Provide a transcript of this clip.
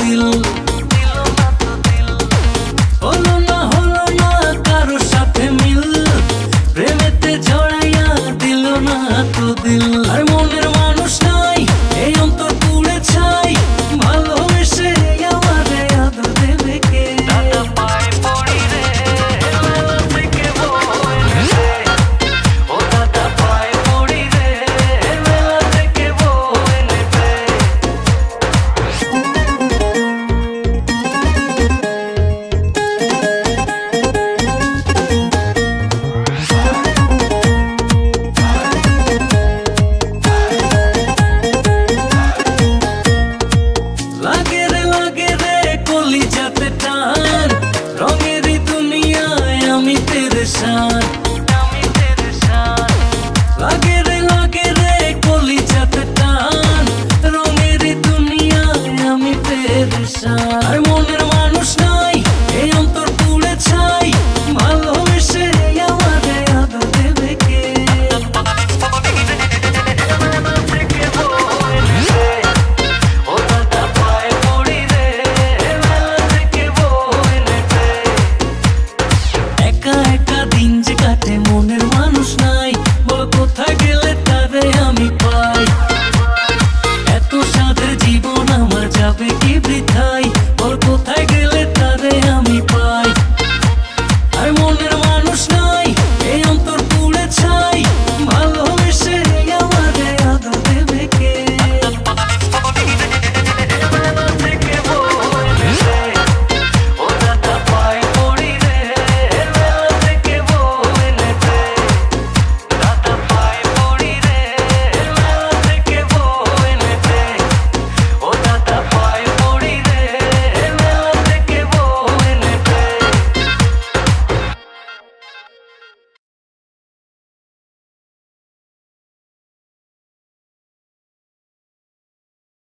দিল, হলো না কারো সাথে মিল, প্রেমেতে জড়াইয়া দিল না তো দিল। আর মনের মানুষ নাই এই অন্তর পুড়ে ছাই, ভালোবেসে আমারে আদর দেবে কে? দাদা পায়ে পড়ি রে মেলা থেকে বউ এনেছে, ও দাদা পায়ে পড়ি রে মেলা থেকে বউ এনেছে। লাগে রে কলিজাতে টান, রঙেরই দুনিয়ায় আমি পেরেশান। লাগে রে কলিজাতে টান, রঙেরই দুনিয়ায় আমি পেরেশান। আর মনের